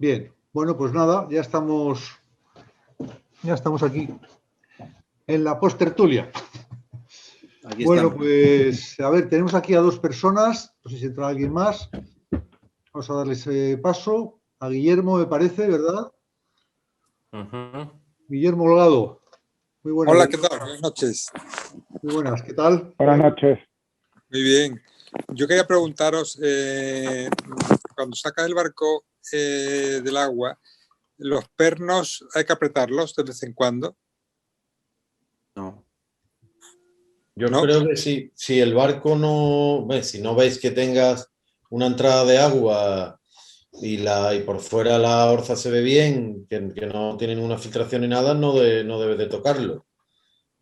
Bien, bueno, pues nada, ya estamos aquí en la postertulia. Aquí Bueno, estamos. pues a ver, tenemos aquí a dos personas, no sé si entra alguien más. Vamos a darles paso. A Guillermo, me parece, ¿verdad? Guillermo Holgado. Muy buenas. Hola, ¿qué tal? Buenas noches. Muy buenas, ¿qué tal? Buenas noches. Muy bien. Yo quería preguntaros, cuando sacas el barco del agua, ¿los pernos hay que apretarlos de vez en cuando? No. Yo ¿No? creo que si el barco no, si no veis que tengas una entrada de agua y por fuera la orza se ve bien, que no tiene ninguna filtración ni nada, no debes de tocarlo.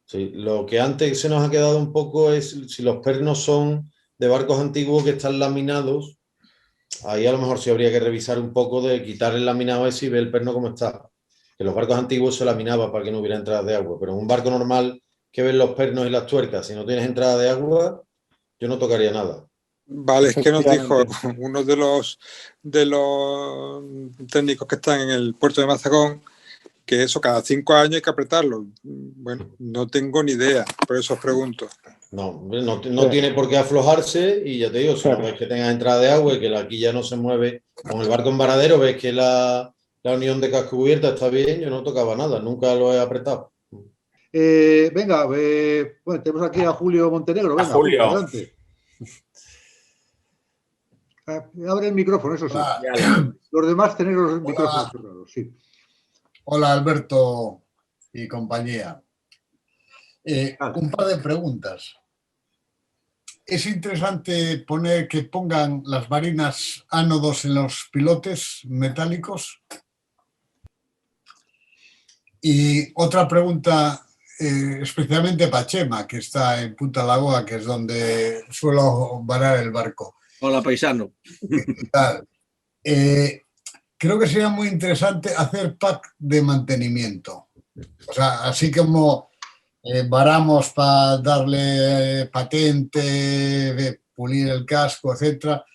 Sí, lo que antes se nos ha quedado un poco es si los pernos son de barcos antiguos que están laminados, ahí a lo mejor sí habría que revisar un poco de quitar el laminado ese y ver el perno cómo está. Que los barcos antiguos se laminaba para que no hubiera entradas de agua, pero en un barco normal que ves los pernos y las tuercas, si no tienes entrada de agua, yo no tocaría nada. Vale, es que nos dijo uno de los técnicos que están en el puerto de Mazagón que eso cada 5 años hay que apretarlo. Bueno, no tengo ni idea, por eso os pregunto. No tiene por qué aflojarse y ya te digo, si no ves que tengas entrada de agua y que la quilla no se mueve, con el barco en varadero ves que la unión de casco cubierta está bien, yo no tocaba nada, nunca lo he apretado. Venga, bueno, tenemos aquí a Julio Montenegro. Venga, Julio, adelante. Abre el micrófono, eso sí. Hola. Los demás tenéis los micrófonos cerrados, sí. Hola, Alberto y compañía. Un par de preguntas. Es interesante que pongan las marinas ánodos en los pilotes metálicos. Y otra pregunta, especialmente para Chema, que está en Punta Lagoa, que es donde suelo varar el barco. Hola, paisano. Creo que sería muy interesante hacer pack de mantenimiento. O sea, así como varamos para darle patente, pulir el casco, etcétera,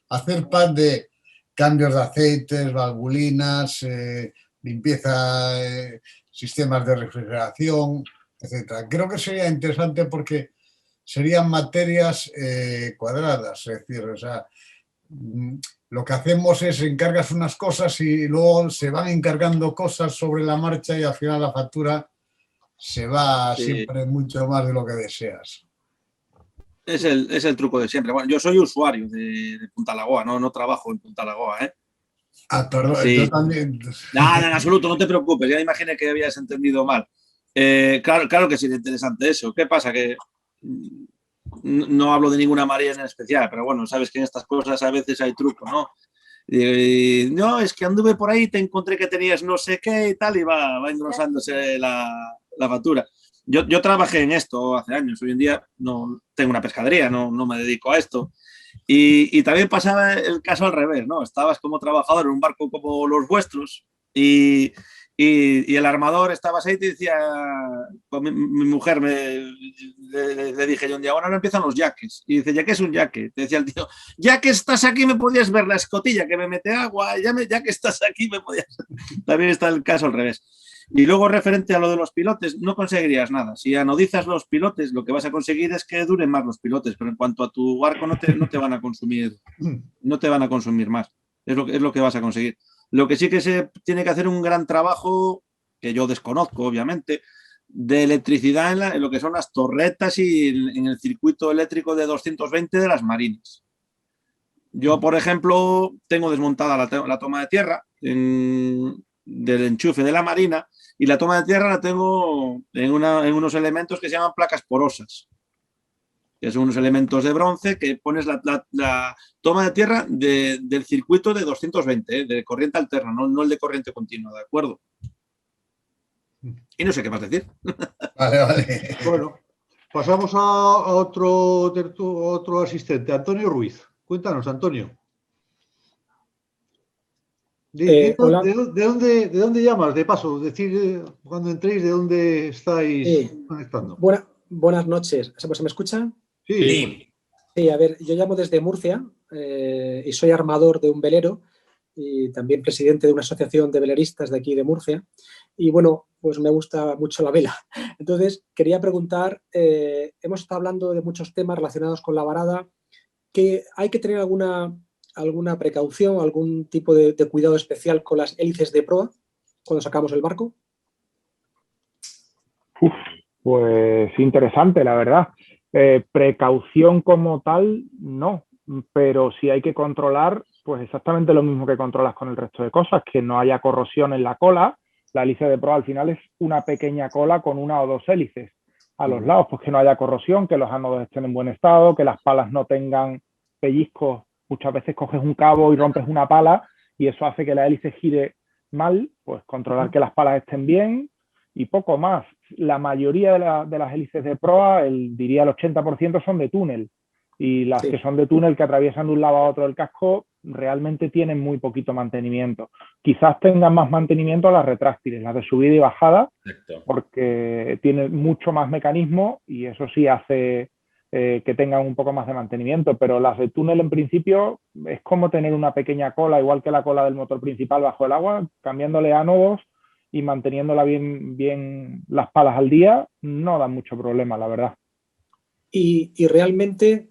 hacer pack de cambios de aceites, valvulinas, limpieza, sistemas de refrigeración, etcétera. Creo que sería interesante porque serían materias cuadradas, es decir, o sea, lo que hacemos es encargas unas cosas y luego se van encargando cosas sobre la marcha y al final la factura se va siempre mucho más de lo que deseas. Es el truco de siempre. Bueno, yo soy usuario de Punta Lagoa, no trabajo en Punta Lagoa, ¿eh? Perdón, sí. Yo también. Nada, en absoluto, no te preocupes, ya imaginé que habías entendido mal. Claro que sí, es interesante eso. ¿Qué pasa? Que no hablo de ninguna marina en especial, pero bueno, sabes que en estas cosas a veces hay truco, ¿no? No, es que anduve por ahí, te encontré que tenías no sé qué y tal, y va engrosándose la factura. Yo trabajé en esto hace años, hoy en día no tengo una pescadería, no me dedico a esto. Y también pasaba el caso al revés, ¿no? Estabas como trabajador en un barco como los vuestros y el armador estabas ahí y te decía, pues mi mujer le dije yo un día, ahora no empiezan los yaques. Y dice, ¿ya qué es un yaque? Te decía el tío, ya que estás aquí me podías ver la escotilla que me mete agua, ya que estás aquí me podías... También está el caso al revés. Y luego referente a lo de los pilotes, no conseguirías nada. Si anodizas los pilotes, lo que vas a conseguir es que duren más los pilotes, pero en cuanto a tu barco no te van a consumir, no te van a consumir más. Es lo que vas a conseguir. Lo que sí que se tiene que hacer un gran trabajo, que yo desconozco, obviamente, de electricidad en lo que son las torretas y en el circuito eléctrico de 220 de las marinas. Yo, por ejemplo, tengo desmontada la toma de tierra del enchufe de la marina y la toma de tierra la tengo en unos elementos que se llaman placas porosas, que son unos elementos de bronce que pones la toma de tierra del circuito de 220, de corriente alterna, no el de corriente continua, ¿de acuerdo? Y no sé qué más decir. Vale. Bueno, pasamos a otro asistente, Antonio Ruiz. Cuéntanos, Antonio. ¿De dónde llamas? De paso, decir cuando entréis de dónde estáis conectando. Buenas noches. ¿Se me escucha? Sí. Sí, a ver, yo llamo desde Murcia y soy armador de un velero y también presidente de una asociación de veleristas de aquí de Murcia. Y bueno, pues me gusta mucho la vela. Entonces, quería preguntar, hemos estado hablando de muchos temas relacionados con la varada, que hay que tener alguna precaución, algún tipo de cuidado especial con las hélices de proa cuando sacamos el barco. Pues interesante, la verdad. Precaución como tal, no, pero sí hay que controlar, pues exactamente lo mismo que controlas con el resto de cosas, que no haya corrosión en la cola. La hélice de proa al final es una pequeña cola con una o dos hélices a los lados, pues que no haya corrosión, que los ánodos estén en buen estado, que las palas no tengan pellizcos. Muchas veces coges un cabo y rompes una pala y eso hace que la hélice gire mal, pues controlar que las palas estén bien y poco más. La mayoría de las hélices de proa, diría el 80% son de túnel, y las que son de túnel que atraviesan de un lado a otro del casco realmente tienen muy poquito mantenimiento. Quizás tengan más mantenimiento las retráctiles, las de subida y bajada, porque tienen mucho más mecanismo y eso sí hace que tengan un poco más de mantenimiento, pero las de túnel en principio es como tener una pequeña cola, igual que la cola del motor principal bajo el agua, cambiándole ánodos y manteniéndola bien las palas al día, no dan mucho problema, la verdad. Y realmente,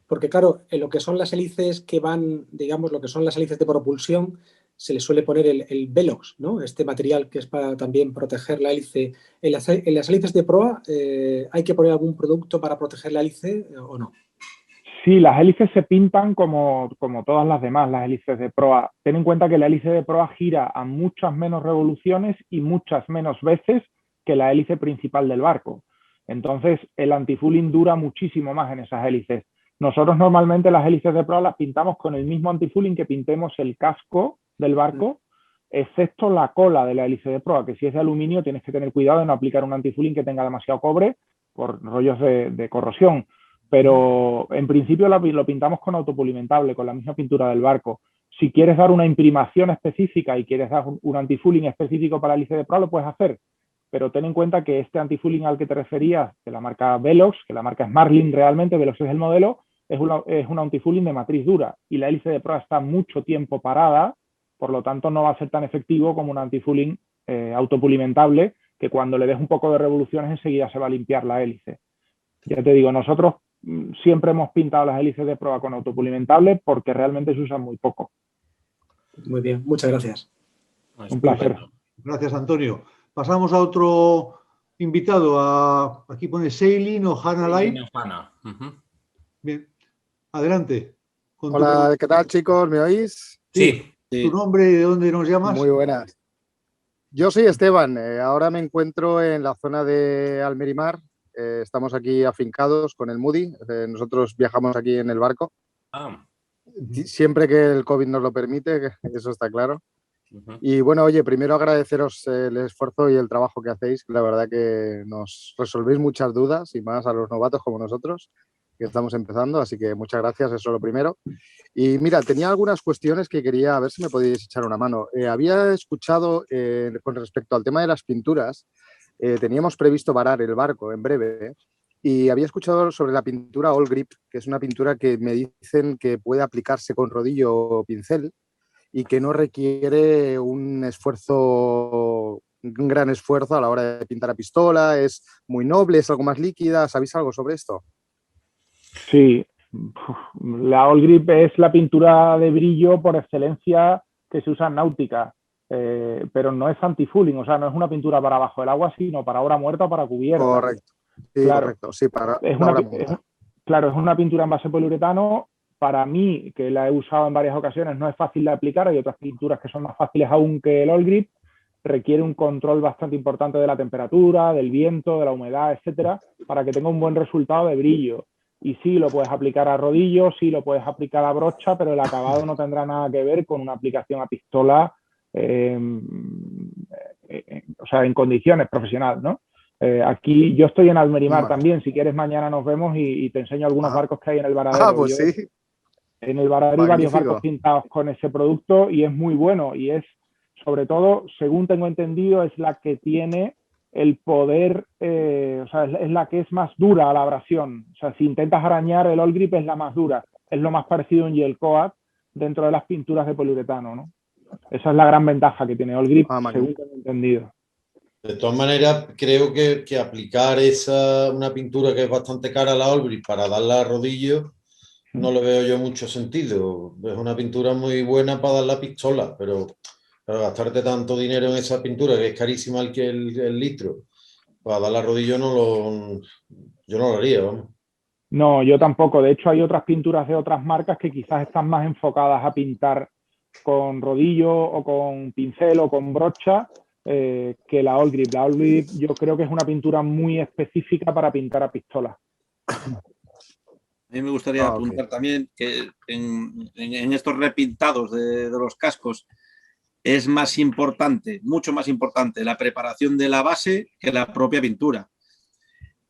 porque claro, en lo que son las hélices que van, digamos, lo que son las hélices de propulsión, se le suele poner el Velox, ¿no? Este material que es para también proteger la hélice. En las hélices de proa, ¿hay que poner algún producto para proteger la hélice o no? Sí, las hélices se pintan como todas las demás, las hélices de proa. Ten en cuenta que la hélice de proa gira a muchas menos revoluciones y muchas menos veces que la hélice principal del barco. Entonces, el antifouling dura muchísimo más en esas hélices. Nosotros normalmente las hélices de proa las pintamos con el mismo antifouling que pintemos el casco del barco, excepto la cola de la hélice de proa, que si es de aluminio tienes que tener cuidado de no aplicar un antifouling que tenga demasiado cobre por rollos de corrosión. Pero en principio lo pintamos con autopulimentable, con la misma pintura del barco. Si quieres dar una imprimación específica y quieres dar un antifouling específico para la hélice de proa, lo puedes hacer. Pero ten en cuenta que este antifouling al que te referías, de la marca Velox, que la marca es Marlin realmente, Velox es el modelo, es un antifouling de matriz dura y la hélice de proa está mucho tiempo parada, por lo tanto no va a ser tan efectivo como un antifouling autopulimentable, que cuando le des un poco de revoluciones enseguida se va a limpiar la hélice. Ya te digo, nosotros siempre hemos pintado las hélices de proa con autopulimentable porque realmente se usan muy poco. Muy bien, muchas gracias. Un placer. Gracias, Antonio. Pasamos a otro invitado. Aquí pone Sailing o Hannah Light. Bien, adelante. Hola, ¿qué tal, chicos? ¿Me oís? Sí. ¿Tu nombre y de dónde nos llamas? Muy buenas. Yo soy Esteban. Ahora me encuentro en la zona de Almerimar. Estamos aquí afincados con el Moody. Nosotros viajamos aquí en el barco. Siempre que el COVID nos lo permite, eso está claro. Y bueno, oye, primero agradeceros el esfuerzo y el trabajo que hacéis. La verdad que nos resolvéis muchas dudas y más a los novatos como nosotros, que estamos empezando. Así que muchas gracias, eso es lo primero. Y mira, tenía algunas cuestiones que quería a ver si me podéis echar una mano. Había escuchado con respecto al tema de las pinturas, teníamos previsto varar el barco en breve y había escuchado sobre la pintura All Grip, que es una pintura que me dicen que puede aplicarse con rodillo o pincel y que no requiere un gran esfuerzo a la hora de pintar a pistola, es muy noble, es algo más líquida. ¿Sabéis algo sobre esto? Sí, la All Grip es la pintura de brillo por excelencia que se usa en náutica, pero no es anti-fouling, o sea, no es una pintura para abajo del agua, sino para obra muerta o para cubierta. Correcto, sí, claro, correcto, sí, para obra muerta. Claro, es una pintura en base poliuretano. Para mí, que la he usado en varias ocasiones, no es fácil de aplicar. Hay otras pinturas que son más fáciles aún que el All Grip. Requiere un control bastante importante de la temperatura, del viento, de la humedad, etcétera, para que tenga un buen resultado de brillo. Y sí, lo puedes aplicar a rodillo, sí, lo puedes aplicar a brocha, pero el acabado no tendrá nada que ver con una aplicación a pistola, o sea, en condiciones profesionales, ¿no? Aquí yo estoy en Almerimar también. Si quieres, mañana nos vemos y te enseño algunos barcos que hay en el varadero. Pues sí. En el varadero hay varios barcos pintados con ese producto y es muy bueno. Y es, sobre todo, según tengo entendido, es la que tiene el poder, o sea, es la que es más dura a la abrasión. O sea, si intentas arañar, el All Grip es la más dura. Es lo más parecido a un gel coat dentro de las pinturas de poliuretano, ¿no? Esa es la gran ventaja que tiene All Grip, según tengo entendido. De todas maneras, creo que aplicar una pintura que es bastante cara a la All Grip para darla a rodillo, no le veo yo mucho sentido. Es una pintura muy buena para dar la pistola, pero gastarte tanto dinero en esa pintura, que es carísima el litro, para darla a rodillo yo no lo haría, vamos. No, yo tampoco. De hecho, hay otras pinturas de otras marcas que quizás están más enfocadas a pintar con rodillo o con pincel o con brocha que la All Grip. La All Grip yo creo que es una pintura muy específica para pintar a pistola. A mí me gustaría apuntar también que en estos repintados de los cascos es más importante, mucho más importante, la preparación de la base que la propia pintura.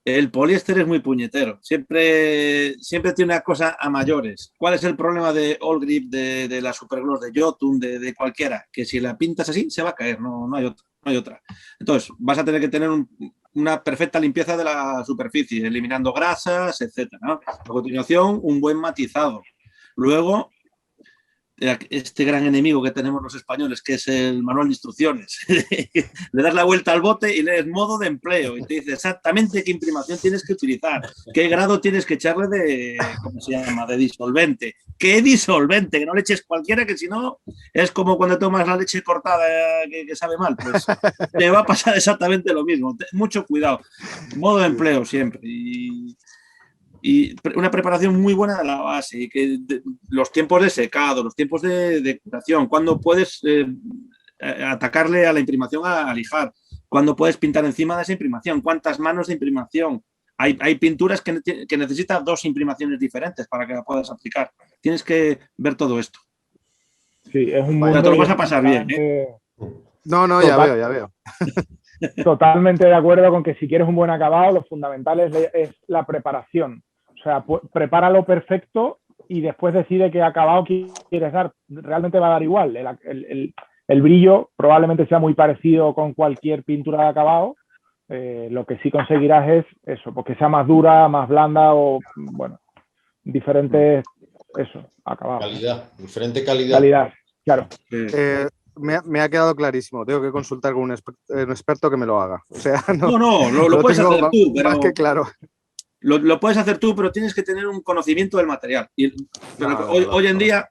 El poliéster es muy puñetero, siempre tiene una cosa a mayores. ¿Cuál es el problema de All Grip, de la Supergloss, de Jotun, de cualquiera? Que si la pintas así, se va a caer, no hay otra. Entonces, vas a tener que tener una perfecta limpieza de la superficie, eliminando grasas, etcétera, ¿no? A continuación, un buen matizado. Luego, este gran enemigo que tenemos los españoles, que es el manual de instrucciones. Le das la vuelta al bote y lees modo de empleo y te dice exactamente qué imprimación tienes que utilizar, qué grado tienes que echarle de disolvente. ¿Qué disolvente? Que no le eches cualquiera, que si no es como cuando tomas la leche cortada que sabe mal. Pues te va a pasar exactamente lo mismo. Mucho cuidado. Modo de empleo siempre. Y una preparación muy buena de la base, y que los tiempos de secado, los tiempos de curación, cuando puedes atacarle a la imprimación a lijar, cuando puedes pintar encima de esa imprimación, cuántas manos de imprimación. Hay pinturas que necesitan 2 imprimaciones diferentes para que la puedas aplicar. Tienes que ver todo esto. Sí, es un mundo. Pero te lo vas a pasar bien, ¿eh? No, ya veo. Totalmente de acuerdo con que si quieres un buen acabado, lo fundamental es la preparación. O sea, prepáralo perfecto y después decide qué acabado quieres dar. Realmente va a dar igual. El brillo probablemente sea muy parecido con cualquier pintura de acabado. Lo que sí conseguirás es eso, porque sea más dura, más blanda o, bueno, diferentes, acabados. Diferente calidad. Calidad, claro. Me ha quedado clarísimo. Tengo que consultar con un experto que me lo haga. O sea, lo puedes hacer tú, pero más que claro. Lo puedes hacer tú, pero tienes que tener un conocimiento del material. Hoy en día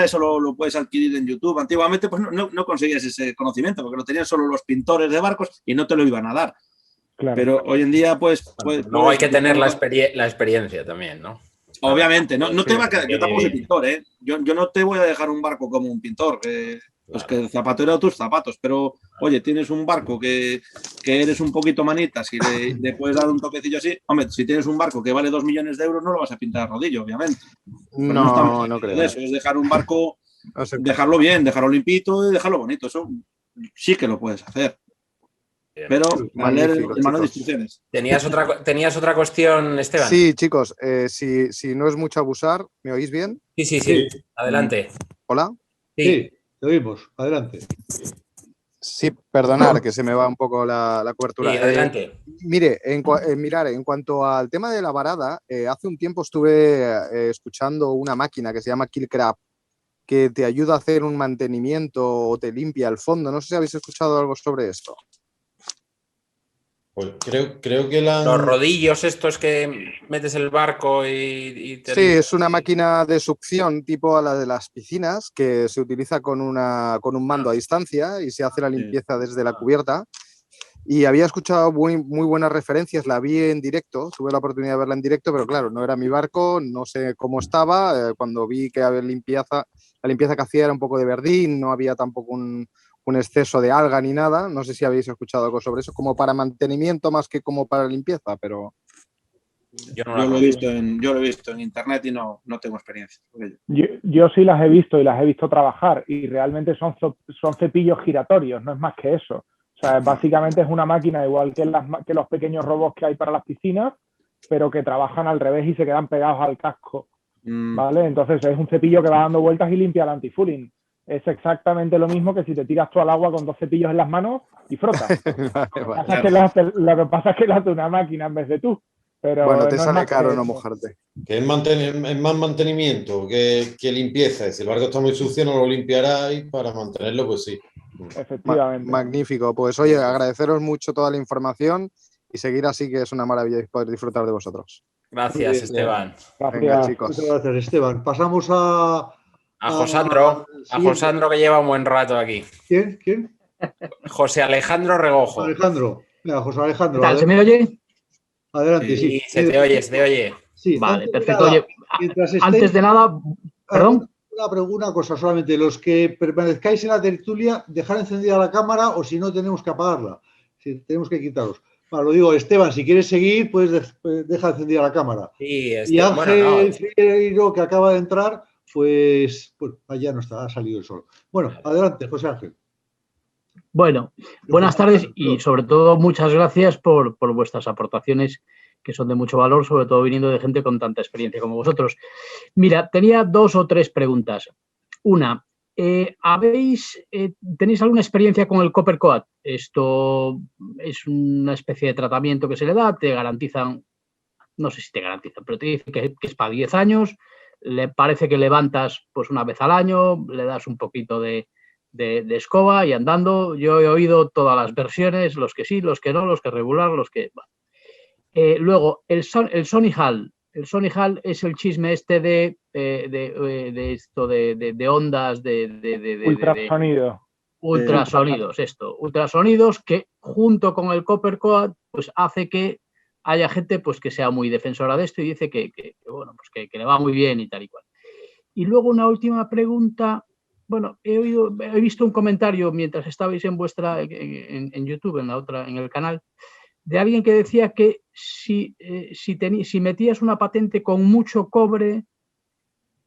eso lo puedes adquirir en YouTube. Antiguamente pues no conseguías ese conocimiento porque lo tenían solo los pintores de barcos y no te lo iban a dar. Claro. Pero hoy en día pues... No hay que tener la experiencia también, ¿no? Obviamente, no te va a quedar. Yo tampoco soy pintor, ¿eh? Yo no te voy a dejar un barco como un pintor. Pues que el zapatero tus zapatos, pero oye, tienes un barco que eres un poquito manitas y le puedes dar un toquecillo así. Hombre, si tienes un barco que vale 2 millones de euros, no lo vas a pintar a rodillo, obviamente. No creo. Eso es dejar un barco, dejarlo bien, dejarlo limpito y dejarlo bonito. Eso sí que lo puedes hacer. Pero al leer el manual de instrucciones. ¿Tenías otra cuestión, Esteban? Sí, chicos, si no es mucho abusar, ¿me oís bien? Sí. Adelante. ¿Hola? Sí. Te oímos, adelante. Sí, perdonar que se me va un poco la cobertura. Sí, adelante. Mire, en cuanto al tema de la varada, hace un tiempo estuve escuchando una máquina que se llama Killcraft, que te ayuda a hacer un mantenimiento o te limpia el fondo. No sé si habéis escuchado algo sobre esto. Pues creo que los rodillos estos que metes el barco y Sí, es una máquina de succión tipo a la de las piscinas que se utiliza con un mando a distancia y se hace la limpieza desde la cubierta. Y había escuchado muy buenas referencias, la vi en directo, tuve la oportunidad de verla en directo, pero claro, no era mi barco, no sé cómo estaba. Cuando vi que había la limpieza que hacía era un poco de verdín, no había tampoco un exceso de alga ni nada. No sé si habéis escuchado algo sobre eso, como para mantenimiento más que como para limpieza, pero... Yo lo he visto en internet y no tengo experiencia. Yo sí las he visto y las he visto trabajar y realmente son cepillos giratorios, no es más que eso. O sea, básicamente es una máquina igual que los pequeños robots que hay para las piscinas, pero que trabajan al revés y se quedan pegados al casco, ¿vale? Entonces es un cepillo que va dando vueltas y limpia el antifouling. Es exactamente lo mismo que si te tiras tú al agua con 2 cepillos en las manos y frotas. Lo que pasa es que lo hace una máquina en vez de tú. Pero Bueno, te no es sale más caro que no eso. mojarte. Que es más mantenimiento que limpieza. Si el barco está muy sucio, no lo limpiará y para mantenerlo, pues sí. Efectivamente. Magnífico. Pues oye, agradeceros mucho toda la información y seguir así, que es una maravilla poder disfrutar de vosotros. Gracias, Muy bien. Esteban. Venga, Gracias. chicos. Muchas gracias, Esteban. Pasamos a A Josandro. A siguiente. Josandro, que lleva un buen rato aquí. ¿Quién? ¿Quién? José Alejandro Regojo. Alejandro. Venga, José Alejandro. ¿Qué tal? ¿Se me oye? Adelante, Sí, sí. se te oye, se te oye. Sí, Vale, antes de perfecto. nada, Oye, mientras antes estéis- de nada, perdón. Una cosa solamente, los que permanezcáis en la tertulia, dejar encendida la cámara o si no tenemos que apagarla, si tenemos que quitaros. Bueno, lo digo, Esteban, si quieres seguir, pues deja encendida la cámara. Sí, Y bueno, no. Ángel Figueiredo, que acaba de entrar, pues allá no está, ha salido el sol. Bueno, adelante, José Ángel. Bueno, buenas tardes y sobre todo muchas gracias por vuestras aportaciones, que son de mucho valor, sobre todo viniendo de gente con tanta experiencia como vosotros. Mira, tenía 2 o 3 preguntas. Una, ¿tenéis alguna experiencia con el Copper Coat? Esto es una especie de tratamiento que se le da, te garantizan, no sé si te garantizan, pero te dicen que es para 10 años, le parece que levantas pues una vez al año, le das un poquito de escoba y andando. Yo he oído todas las versiones, los que sí, los que no, los que regular, los que... luego, el Sonny Hall. El Sonny Hall es el chisme este de ondas, Ultrasonido. ultrasonidos que junto con el Copper Coat pues hace que haya gente pues que sea muy defensora de esto y dice que bueno, pues que le va muy bien y tal y cual. Y luego una última pregunta. Bueno, he visto un comentario mientras estabais en YouTube, en el canal, de alguien que decía que si metías una patente con mucho cobre,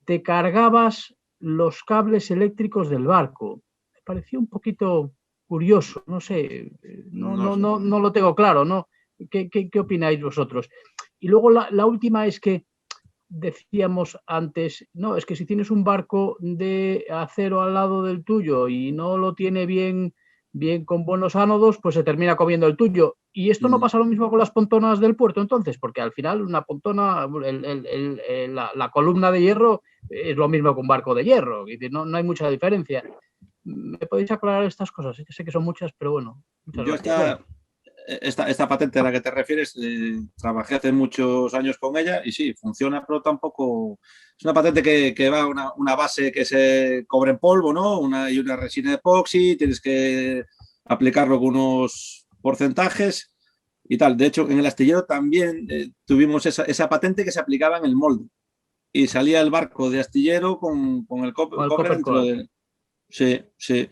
te cargabas los cables eléctricos del barco. Me pareció un poquito curioso, no sé, no lo tengo claro, ¿no? ¿Qué opináis vosotros? Y luego la última es que decíamos antes, no, es que si tienes un barco de acero al lado del tuyo y no lo tiene bien con buenos ánodos, pues se termina comiendo el tuyo. Y esto no pasa lo mismo con las pontonas del puerto, entonces, porque al final una pontona, la columna de hierro es lo mismo que un barco de hierro, no hay mucha diferencia. ¿Me podéis aclarar estas cosas? Sé que son muchas, pero bueno, muchas gracias. Esta patente a la que te refieres, trabajé hace muchos años con ella y sí, funciona, pero tampoco... Es una patente que va a una base que se cobre en polvo, ¿no? Y una resina de epoxi, tienes que aplicarlo con unos porcentajes y tal. De hecho, en el astillero también tuvimos esa patente que se aplicaba en el molde y salía el barco de astillero con el cobre dentro de... Sí, sí.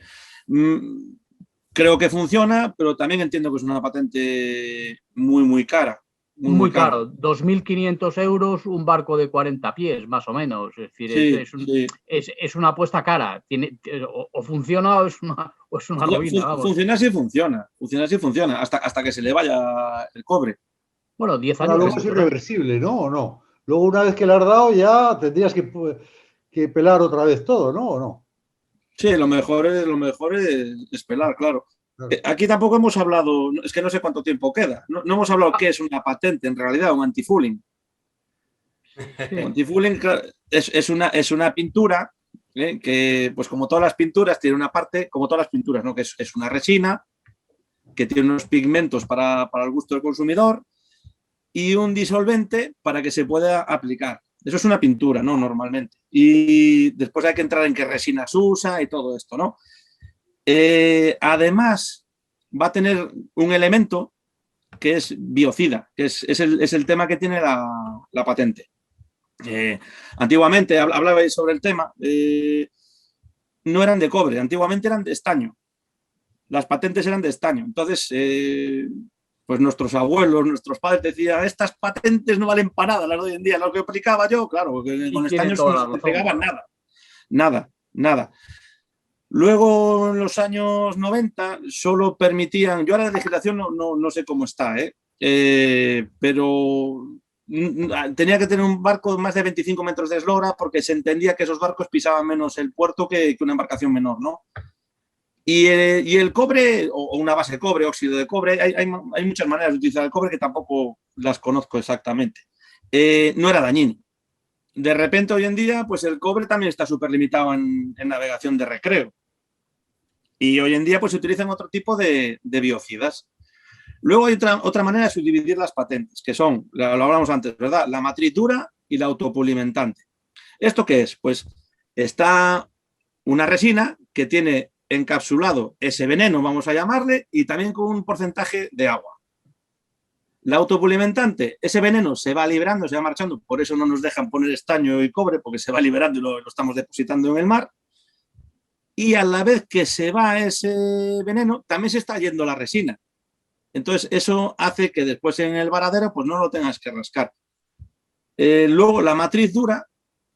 Creo que funciona, pero también entiendo que es una patente muy cara. Muy caro, 2.500 euros un barco de 40 pies, más o menos. Es decir, sí, es una apuesta cara. O funciona o es una ruina. Vamos. Funciona sí funciona, hasta que se le vaya el cobre. Bueno, 10 años. Luego es irreversible, ¿no? ¿O no? Luego, una vez que le has dado, ya tendrías que pelar otra vez todo, ¿no? ¿O no? Sí, lo mejor es pelar, claro. Aquí tampoco hemos hablado, es que no sé cuánto tiempo queda, no hemos hablado qué es una patente en realidad, un antifouling. Sí. Un antifouling es una pintura que, pues como todas las pinturas, tiene una parte, como todas las pinturas, ¿no? Que es una resina que tiene unos pigmentos para el gusto del consumidor y un disolvente para que se pueda aplicar. Eso es una pintura, ¿no? Normalmente. Y después hay que entrar en qué resina se usa y todo esto, ¿no? Además, va a tener un elemento que es biocida, que es el tema que tiene la patente. Antiguamente, hablabais sobre el tema, no eran de cobre, antiguamente eran de estaño. Las patentes eran de estaño. Entonces, pues nuestros abuelos, nuestros padres decían, estas patentes no valen para nada las de hoy en día. Lo que aplicaba yo, claro, porque con estaños no se pegaban nada. Luego, en los años 90, solo permitían, yo ahora la legislación no sé cómo está, pero tenía que tener un barco de más de 25 metros de eslora porque se entendía que esos barcos pisaban menos el puerto que una embarcación menor, ¿no? Y el cobre, o una base de cobre, óxido de cobre, hay muchas maneras de utilizar el cobre que tampoco las conozco exactamente. No era dañino. De repente, hoy en día, pues el cobre también está súper limitado en navegación de recreo. Y hoy en día, pues se utilizan otro tipo de biocidas. Luego hay otra manera de subdividir las patentes, que son, lo hablamos antes, ¿verdad? La matriz dura y la autopulimentante. ¿Esto qué es? Pues está una resina que tiene encapsulado ese veneno, vamos a llamarle, y también con un porcentaje de agua. La autopulimentante, ese veneno se va liberando, se va marchando, por eso no nos dejan poner estaño y cobre, porque se va liberando y lo estamos depositando en el mar. Y a la vez que se va ese veneno, también se está yendo la resina. Entonces, eso hace que después en el varadero pues no lo tengas que rascar. Luego, la matriz dura,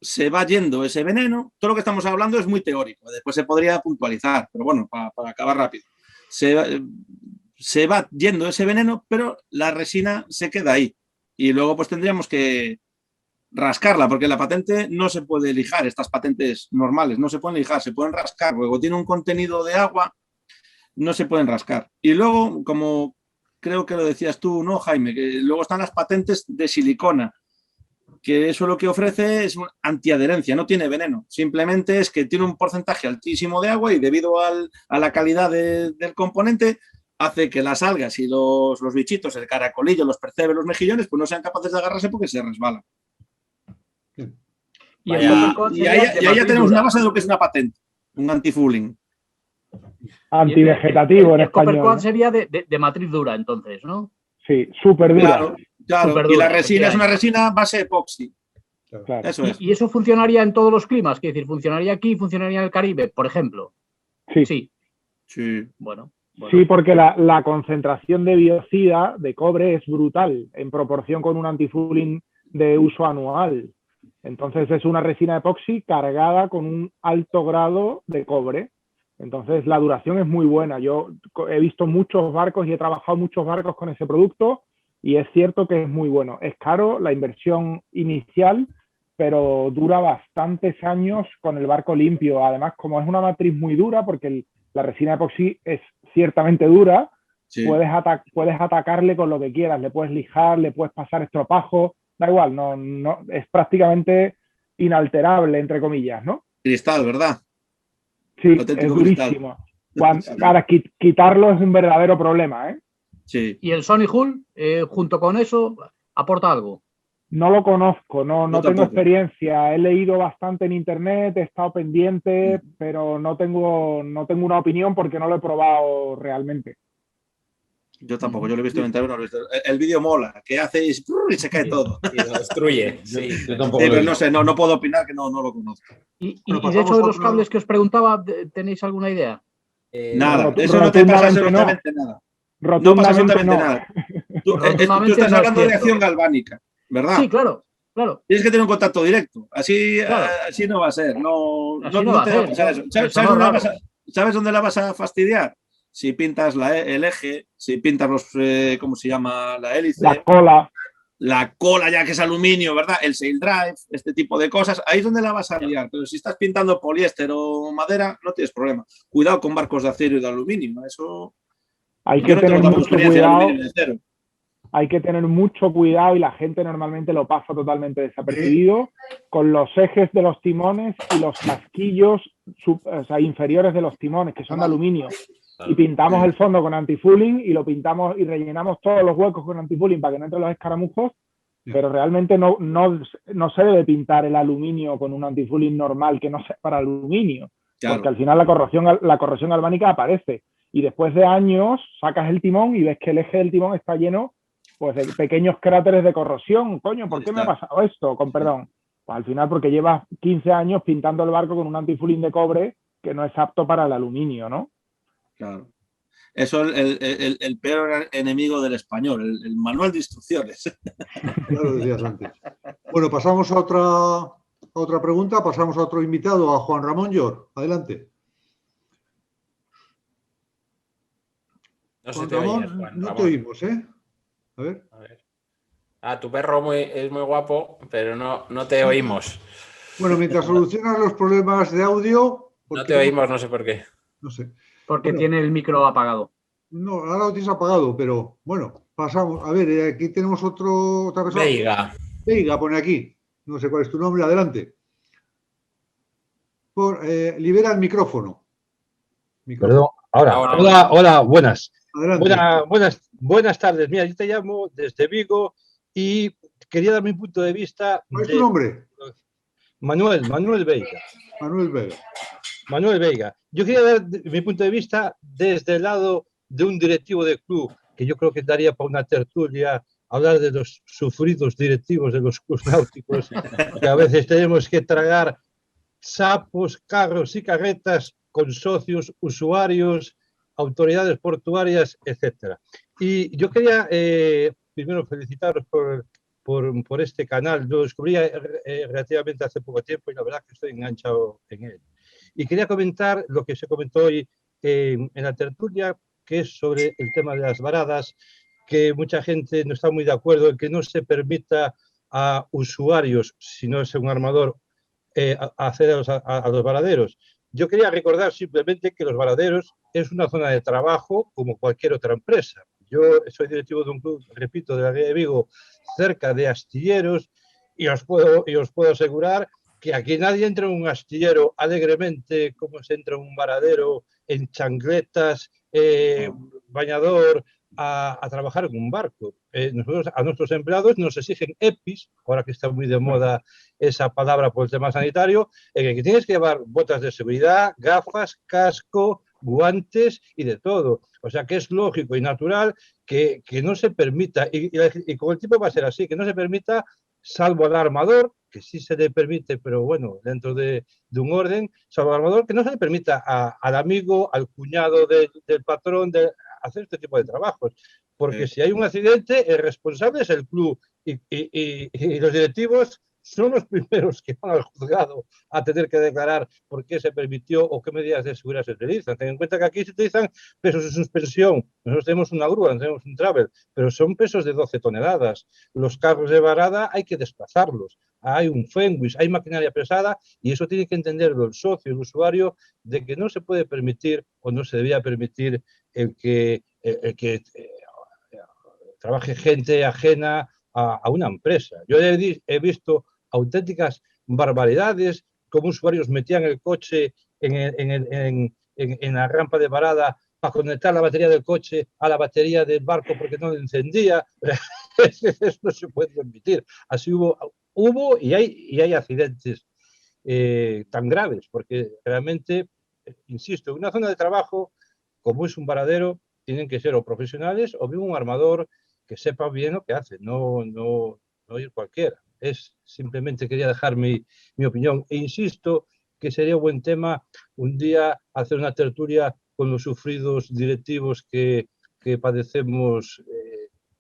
se va yendo ese veneno. Todo lo que estamos hablando es muy teórico. Después se podría puntualizar, pero bueno, para acabar rápido. Se va yendo ese veneno, pero la resina se queda ahí. Y luego pues tendríamos que rascarla, porque la patente no se puede lijar. Estas patentes normales no se pueden lijar, se pueden rascar. Luego tiene un contenido de agua, no se pueden rascar. Y luego, como creo que lo decías tú, ¿no, Jaime? Que luego están las patentes de silicona, que eso lo que ofrece es una antiadherencia, no tiene veneno, simplemente es que tiene un porcentaje altísimo de agua y debido a la calidad del componente hace que las algas y los bichitos, el caracolillo, los percebes, los mejillones, pues no sean capaces de agarrarse porque se resbalan. Y ahí ya tenemos una base de lo que es una patente, un antifouling. Antivegetativo en español. El Coppercoat sería de matriz dura, entonces, ¿no? Sí, súper dura. Claro. Superdura, y la resina es una resina base epoxi. Claro. Eso es. ¿Y eso funcionaría en todos los climas? Quiero decir, ¿funcionaría aquí y funcionaría en el Caribe, por ejemplo? Sí. Bueno. Sí, porque la concentración de biocida de cobre es brutal en proporción con un antifouling de uso anual. Entonces es una resina epoxi cargada con un alto grado de cobre. Entonces la duración es muy buena. Yo he visto muchos barcos y he trabajado muchos barcos con ese producto y es cierto que es muy bueno. Es caro la inversión inicial, pero dura bastantes años con el barco limpio. Además, como es una matriz muy dura, porque la resina epoxi es ciertamente dura, puedes atacarle con lo que quieras. Le puedes lijar, le puedes pasar estropajo, da igual, no, es prácticamente inalterable, entre comillas, ¿no? Cristal, ¿verdad? Sí, es durísimo. Ahora, quitarlo es un verdadero problema, ¿eh? Sí. ¿Y el Sony Hull, junto con eso, aporta algo? No lo conozco, no tengo tampoco. experiencia. He leído bastante en internet, he estado pendiente, pero no tengo una opinión porque no lo he probado realmente. Yo tampoco, yo lo he visto en internet, no lo he visto. El vídeo mola, que hace y se cae todo. Y lo destruye. Sí. Yo tampoco Sí, lo he pero visto. no sé, no puedo opinar que no lo conozco. Y Bueno, de hecho, de los pasamos a cables que os preguntaba, ¿tenéis alguna idea? Nada, eso no te pasa absolutamente nada. No pasa absolutamente nada. Tú estás hablando de acción galvánica, ¿verdad? Sí, claro. Tienes que tener un contacto directo. Así no va a ser. No te va a pasar eso. ¿Sabes dónde la vas a fastidiar? Si pintas el eje, si pintas los, ¿cómo se llama? La hélice. La cola ya que es aluminio, ¿verdad? El sail drive, este tipo de cosas. Ahí es donde la vas a liar. Pero si estás pintando poliéster o madera, no tienes problema. Cuidado con barcos de acero y de aluminio. Eso... Hay que tener mucho cuidado. Hay que tener mucho cuidado y la gente normalmente lo pasa totalmente desapercibido con los ejes de los timones y los casquillos inferiores de los timones, que son de aluminio. Y pintamos el fondo con antifouling y lo pintamos y rellenamos todos los huecos con antifouling para que no entren los escaramujos, pero realmente no se debe pintar el aluminio con un antifouling normal que no sea para aluminio, porque al final la corrosión galvánica aparece. Y después de años sacas el timón y ves que el eje del timón está lleno pues de pequeños cráteres de corrosión. Coño, ¿por qué me ha pasado esto? Con perdón. Pues al final porque llevas 15 años pintando el barco con un antifouling de cobre que no es apto para el aluminio, ¿no? Claro. Eso es el peor enemigo del español, el manual de instrucciones. Ya lo decías antes. Bueno, pasamos a otra pregunta, pasamos a otro invitado, a Juan Ramón Llor. Adelante. No Juan se te Ramón, oye, Juan no Ramón. te oímos, ¿eh? A ver. Tu perro es muy guapo, pero no te oímos. Bueno, mientras solucionas los problemas de audio... No te oímos, no sé por qué. No sé. Porque Bueno. tiene el micro apagado. No, ahora lo tienes apagado, pero bueno, pasamos. A ver, aquí tenemos otra persona. Veiga. Veiga, pone aquí. No sé cuál es tu nombre, adelante. Libera el micrófono. Perdón, ahora. Hola, buenas. Adelante. Buenas tardes. Mira, yo te llamo desde Vigo y quería dar mi punto de vista. ¿Cuál es tu nombre? Manuel Veiga. Manuel Veiga. Yo quería dar mi punto de vista desde el lado de un directivo de club, que yo creo que daría para una tertulia hablar de los sufridos directivos de los clubes náuticos, que a veces tenemos que tragar sapos, carros y carretas con socios, usuarios, autoridades portuarias, etcétera. Y yo quería primero felicitaros por este canal. Lo descubrí relativamente hace poco tiempo y la verdad que estoy enganchado en él. Y quería comentar lo que se comentó hoy en la tertulia, que es sobre el tema de las varadas, que mucha gente no está muy de acuerdo en que no se permita a usuarios, si no es un armador, acceder a los varaderos. Yo quería recordar simplemente que los varaderos es una zona de trabajo como cualquier otra empresa. Yo soy directivo de un club, repito, de la Ría de Vigo, cerca de astilleros, y os puedo asegurar que aquí nadie entra en un astillero alegremente como se entra en un varadero, en chancletas, bañador, a trabajar en un barco. Nosotros, a nuestros empleados nos exigen EPIs, ahora que está muy de moda esa palabra por el tema sanitario, en el que tienes que llevar botas de seguridad, gafas, casco, guantes y de todo. O sea que es lógico y natural que no se permita, y con el tipo va a ser así, que no se permita, salvo al armador, que sí se le permite, pero bueno, dentro de un orden, salvo al armador, que no se le permita al amigo, al cuñado del patrón, hacer este tipo de trabajos. Porque si hay un accidente, el responsable es el club y los directivos son los primeros que van al juzgado a tener que declarar por qué se permitió o qué medidas de seguridad se utilizan. Ten en cuenta que aquí se utilizan pesos de suspensión. Nosotros tenemos una grúa, tenemos un travel, pero son pesos de 12 toneladas. Los carros de varada hay que desplazarlos. Hay un fenwis, hay maquinaria pesada y eso tiene que entenderlo el socio, el usuario, de que no se puede permitir o no se debía permitir el que trabaje gente ajena a una empresa. Yo he visto auténticas barbaridades, como usuarios metían el coche en la rampa de varada para conectar la batería del coche a la batería del barco porque no lo encendía. Esto no se puede permitir. Así hubo y hay accidentes tan graves, porque realmente, insisto, en una zona de trabajo, como es un varadero, tienen que ser o profesionales o bien un armador que sepa bien lo que hace, no ir cualquiera. Simplemente quería dejar mi opinión. E insisto que sería un buen tema un día hacer una tertulia con los sufridos directivos que padecemos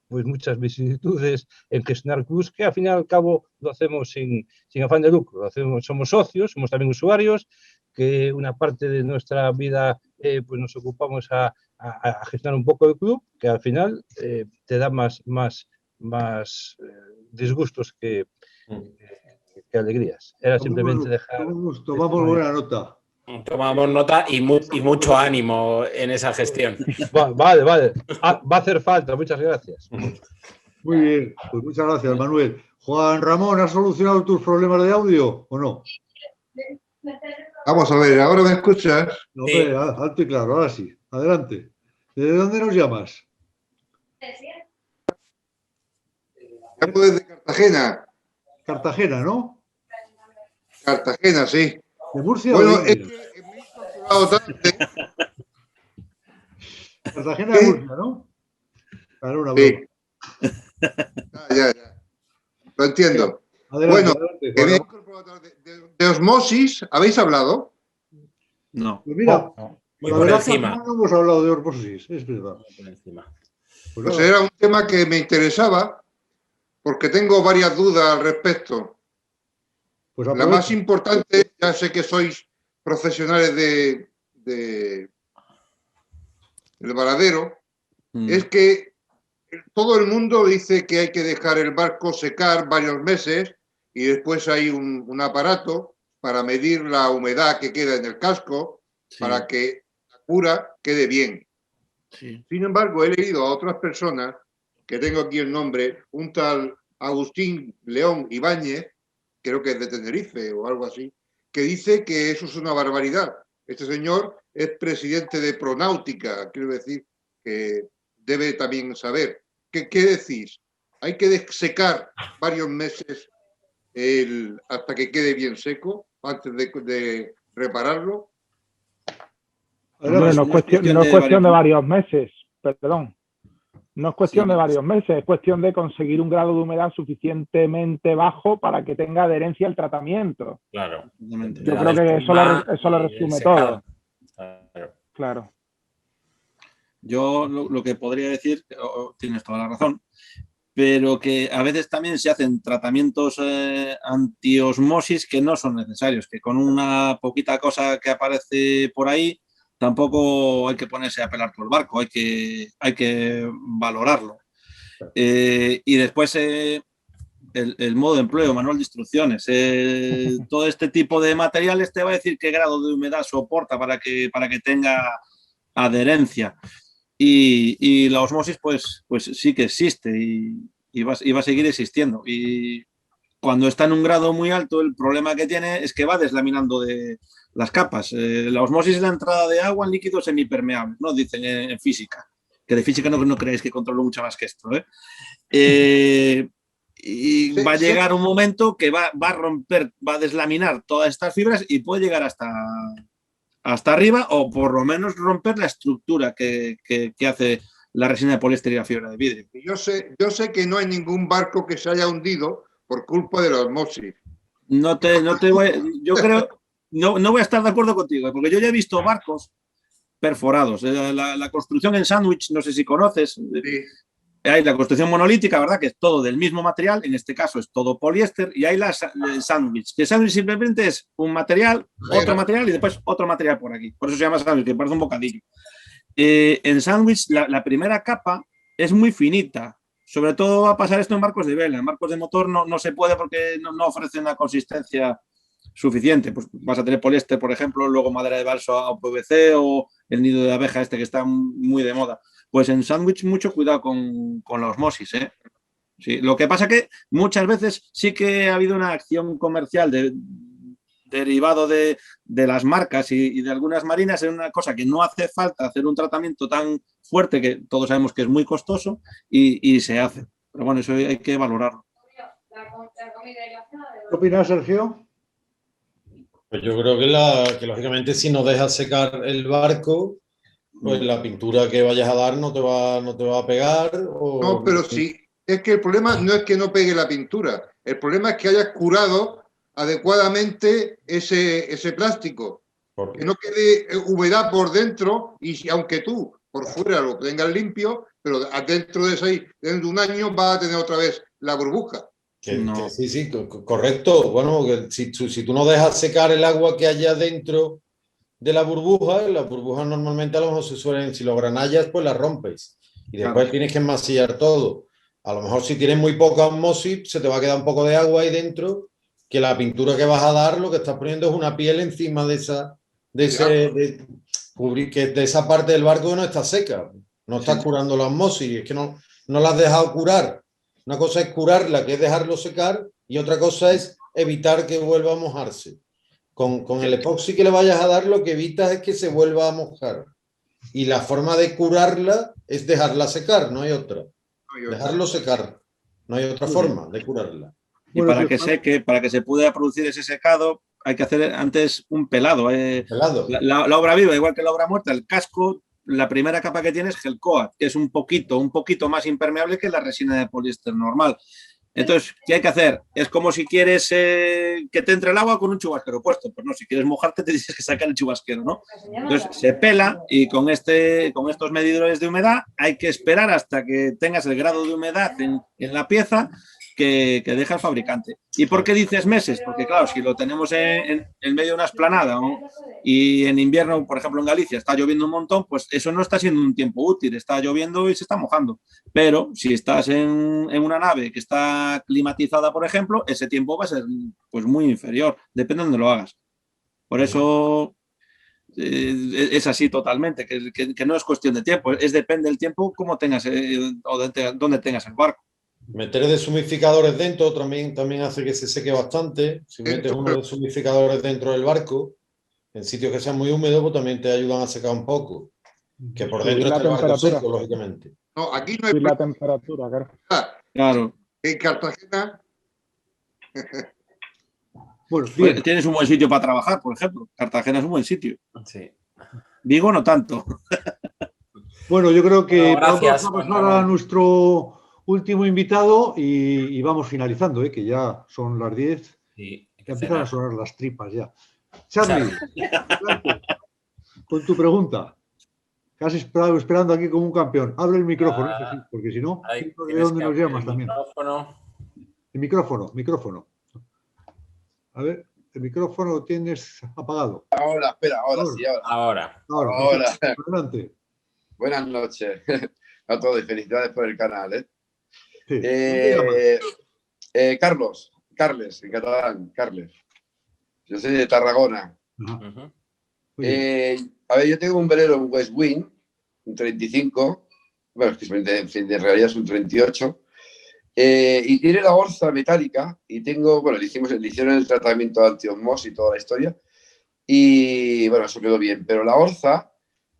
pues muchas vicisitudes en gestionar clubs, que al fin y al cabo lo hacemos sin afán de lucro. Somos socios, somos también usuarios, que una parte de nuestra vida pues nos ocupamos a gestionar un poco el club, que al final te da más disgustos que alegrías. Era simplemente dejar... Tomamos buena nota. Tomamos nota y mucho ánimo en esa gestión. Vale. Va a hacer falta, muchas gracias. Muy bien, pues muchas gracias, Manuel. Juan Ramón, ¿has solucionado tus problemas de audio o no? Vamos a ver, ¿ahora me escuchas? No, sí. Alto y claro, ahora sí. Adelante. ¿Desde dónde nos llamas? Llamo desde Cartagena. Cartagena, ¿no? Cartagena, sí. ¿De Murcia? Bueno, es que me he incorporado tarde. Cartagena de Murcia, ¿no? Claro, una sí. Ya. Lo entiendo. Adelante, bueno, adelante, que me he incorporado tarde. ¿De osmosis habéis hablado? No. Pues mira, muy la por verdad encima. que no hemos hablado de osmosis, es verdad. Por encima. Pues era un tema que me interesaba porque tengo varias dudas al respecto. Pues la más importante, ya sé que sois profesionales del varadero, es que todo el mundo dice que hay que dejar el barco secar varios meses y después hay un aparato para medir la humedad que queda en el casco, sí, para que pura quede bien. Sí. Sin embargo, he leído a otras personas, que tengo aquí el nombre, un tal Agustín León Ibáñez, creo que es de Tenerife o algo así, que dice que eso es una barbaridad. Este señor es presidente de Pronáutica, quiero decir que debe también saber. ¿Qué decís? ¿Hay que secar varios meses hasta que quede bien seco antes de repararlo? Hombre, no es cuestión de varios meses, perdón. No es cuestión de varios meses, es cuestión de conseguir un grado de humedad suficientemente bajo para que tenga adherencia al tratamiento. Claro. Yo creo que eso lo resume todo. Claro. Yo lo que podría decir, tienes toda la razón, pero que a veces también se hacen tratamientos antiosmosis que no son necesarios, que con una poquita cosa que aparece por ahí tampoco hay que ponerse a pelar por el barco, hay que valorarlo. Y después el modo de empleo, manual de instrucciones, todo este tipo de materiales te va a decir qué grado de humedad soporta para que tenga adherencia. Y la osmosis pues sí que existe y va a seguir existiendo. Y cuando está en un grado muy alto, el problema que tiene es que va deslaminando de las capas. La osmosis es la entrada de agua en líquidos semipermeables, ¿no? Dicen en física, que de física no creéis que controlo mucho más que esto, y va a llegar un momento que va a romper, va a deslaminar todas estas fibras y puede llegar hasta arriba, o por lo menos romper la estructura que hace la resina de poliéster y la fibra de vidrio. Yo sé que no hay ningún barco que se haya hundido por culpa de la osmosis. No te yo creo, no voy a estar de acuerdo contigo, porque yo ya he visto barcos perforados. La construcción en sándwich, no sé si conoces, sí. Hay la construcción monolítica, ¿verdad? Que es todo del mismo material, en este caso es todo poliéster, y hay el sándwich. El sándwich simplemente es un material, otro material y después otro material por aquí. Por eso se llama sándwich, que parece un bocadillo. En sándwich la primera capa es muy finita. Sobre todo va a pasar esto en barcos de vela. En barcos de motor no se puede porque no ofrece una consistencia suficiente. Pues vas a tener poliéster, por ejemplo, luego madera de balso a PVC o el nido de abeja que está muy de moda. Pues en sándwich mucho cuidado con la osmosis, ¿eh? Sí, lo que pasa que muchas veces sí que ha habido una acción comercial derivado de las marcas y de algunas marinas en una cosa que no hace falta hacer un tratamiento tan fuerte, que todos sabemos que es muy costoso y se hace. Pero bueno, eso hay que valorarlo. ¿Qué opinas, Sergio? Pues yo creo que lógicamente si no dejas secar el barco, pues la pintura que vayas a dar no te va a pegar. No, pero sí, es que el problema no es que no pegue la pintura, el problema es que hayas curado adecuadamente ese plástico, que no quede humedad por dentro, y aunque tú por fuera lo tengas limpio, pero dentro de un año vas a tener otra vez la burbuja. Sí, correcto. Bueno, que si tú no dejas secar el agua que haya dentro de las burbujas normalmente a lo mejor se suelen, si lo granallas, pues las rompes y después tienes que enmasillar todo. A lo mejor si tienes muy poca osmosis, se te va a quedar un poco de agua ahí dentro, que la pintura que vas a dar, lo que estás poniendo es una piel encima de esa parte del barco que no está seca. No estás curando la osmosis, es que no la has dejado curar. Una cosa es curarla, que es dejarlo secar, y otra cosa es evitar que vuelva a mojarse. Con el epoxi que le vayas a dar, lo que evitas es que se vuelva a mojar. Y la forma de curarla es dejarla secar, no hay otra. Dejarlo secar. No hay otra forma de curarla. Y para que seque, para que se pueda producir ese secado, hay que hacer antes un pelado. La obra viva, igual que la obra muerta, el casco, la primera capa que tiene es gel coat, que es un poquito más impermeable que la resina de poliéster normal. Entonces, ¿qué hay que hacer? Es como si quieres que te entre el agua con un chubasquero puesto. Pues no, si quieres mojarte te tienes que sacar el chubasquero, ¿no? Entonces, se pela y con estos medidores de humedad hay que esperar hasta que tengas el grado de humedad en la pieza que deja el fabricante. ¿Y por qué dices meses? Porque claro, si lo tenemos en medio de una explanada, ¿no? Y en invierno, por ejemplo en Galicia, está lloviendo un montón, pues eso no está siendo un tiempo útil, está lloviendo y se está mojando. Pero si estás en una nave que está climatizada, por ejemplo, ese tiempo va a ser pues muy inferior, depende de donde lo hagas. Por eso es así totalmente, que no es cuestión de tiempo, depende del tiempo cómo tengas o dónde tengas el barco. Meter deshumidificadores dentro también hace que se seque bastante. Si metes unos deshumidificadores dentro del barco, en sitios que sean muy húmedos, pues también te ayudan a secar un poco. Que por dentro está el barco seco, lógicamente. No, aquí no hay la temperatura, claro. En Cartagena... Bueno, tienes un buen sitio para trabajar, por ejemplo. Cartagena es un buen sitio. Sí. Vigo no tanto. Bueno, yo creo que gracias, vamos ahora a nuestro último invitado y vamos finalizando, que ya son las 10. Sí, ya empiezan a sonar las tripas ya. Charlie, con tu pregunta. Casi esperando aquí como un campeón. Abre el micrófono, eso sí, porque si no, ¿de dónde nos llamas también? El micrófono. A ver, el micrófono lo tienes apagado. Ahora, espera, ahora sí. Ahora. Adelante. Buenas noches a todos y felicidades por el canal. Sí. Carles, en catalán, Carles. Yo soy de Tarragona. A ver, yo tengo un velero, un West Wind, un 35, bueno, es que en realidad es un 38, y tiene la orza metálica, y tengo, bueno, le hicieron el tratamiento de anti-osmosis y toda la historia, y bueno, eso quedó bien, pero la orza,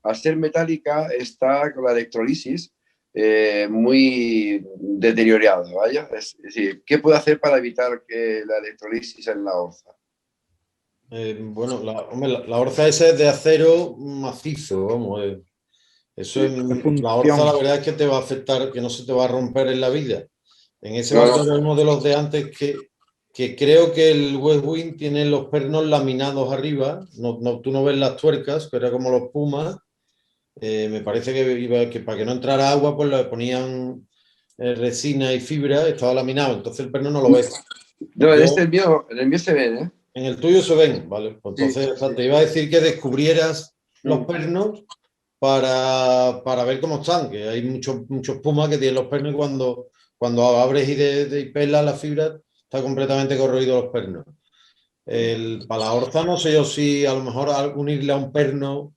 al ser metálica, está con la electrolisis muy deteriorada, ¿vaya? Es decir, ¿qué puedo hacer para evitar que la electrolisis en la orza? Bueno, la orza esa es de acero macizo, vamos. Eso la orza la verdad es que te va a afectar, que no se te va a romper en la vida. En ese barco hay uno de los de antes que creo que el West Wind tiene los pernos laminados arriba. Tú no ves las tuercas, pero era como los Pumas. Me parece que para que no entrara agua, pues le ponían resina y fibra, estaba laminado, entonces el perno no lo ves. No, en el mío se ven, ¿eh? En el tuyo se ven, ¿vale? Pues entonces, sí. Te iba a decir que descubrieras los pernos para ver cómo están, que hay muchos pumas que tienen los pernos y cuando abres y pelas la fibra, está completamente corroído los pernos. Para la orza no sé yo si a lo mejor unirle a un perno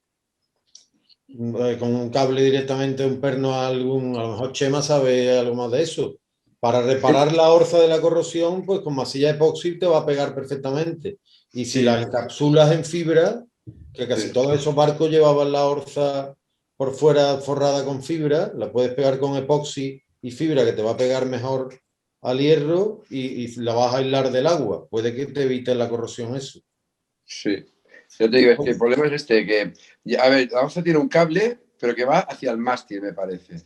con un cable directamente, un perno a lo mejor Chema sabe algo más de eso. Para reparar la orza de la corrosión, pues con masilla epoxi te va a pegar perfectamente. Y si la encapsulas en fibra, que casi todos esos barcos llevaban la orza por fuera forrada con fibra, la puedes pegar con epoxi y fibra que te va a pegar mejor al hierro y la vas a aislar del agua. Puede que te evite la corrosión eso. Sí. Yo te digo, el problema es que, a ver, la orza tiene un cable, pero que va hacia el mástil, me parece.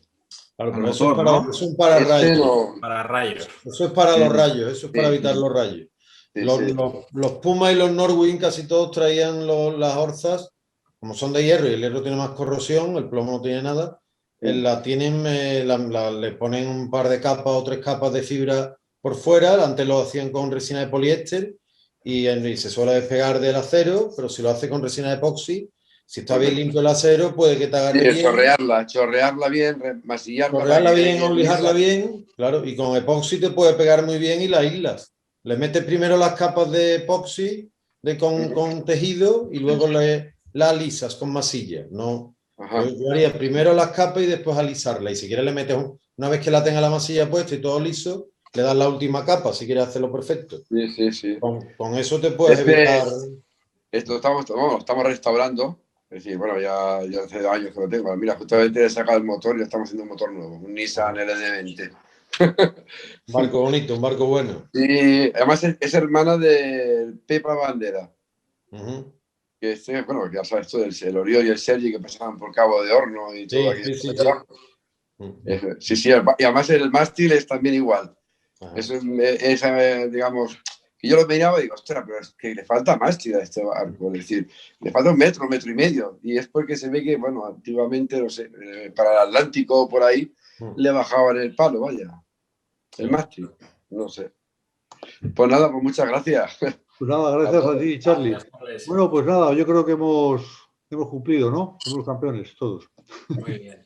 Claro, pero eso es para rayos. Para rayos. Eso es para los rayos, eso es para evitar los rayos. Los Puma y los Norwind casi todos traían las orzas, como son de hierro y el hierro tiene más corrosión, el plomo no tiene nada, le ponen un par de capas o 3 capas de fibra por fuera. Antes lo hacían con resina de poliéster y se suele despegar del acero, pero si lo hace con resina de epoxi, si está bien limpio el acero, puede que te agarre bien. Chorrearla bien, masillarla. Chorrearla bien o lijarla bien, claro, y con epoxi te puede pegar muy bien y la aíslas. Le metes primero las capas de epoxi con tejido y luego la alisas con masilla. No, yo haría primero las capas y después alisarla. Y si quieres le metes, una vez que la tenga la masilla puesta y todo liso, le das la última capa si quieres hacerlo perfecto. Sí. Con eso te puedes evitar. Esto lo estamos restaurando. Es decir, bueno, ya hace años que lo tengo. Mira, justamente he sacado el motor y estamos haciendo un motor nuevo, un Nissan LD20. Un barco bonito, un barco bueno. Y además es hermana de Pepa Bandera. Que bueno, ya sabes tú, el Oriol y el Sergi que pasaban por Cabo de Horno y todo aquí. Sí, y además el mástil es también igual. Es digamos, que yo lo miraba y digo, ostras, pero es que le falta mástil a este barco, es decir, le falta un metro y medio. Y es porque se ve que, bueno, antiguamente, no sé, para el Atlántico o por ahí, le bajaban el palo, vaya, el mástil, no sé. Pues nada, pues muchas gracias. Pues nada, gracias a ti, Charlie. Bueno, pues nada, yo creo que hemos cumplido, ¿no? Somos campeones todos. Muy bien.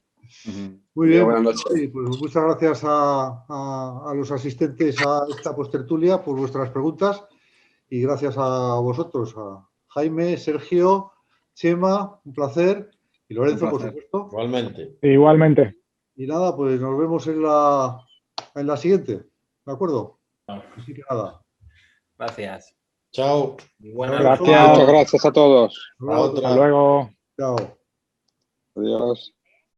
Muy bien. Buenas noches. Sí, pues muchas gracias a los asistentes a esta postertulia por vuestras preguntas y gracias a vosotros, a Jaime, Sergio, Chema, un placer. Y Lorenzo, por supuesto. Igualmente. Igualmente. Y nada, pues nos vemos en la siguiente. ¿De acuerdo? Así que nada. Gracias. Chao. Gracias. Muchas gracias a todos. Hasta luego. Chao. Adiós.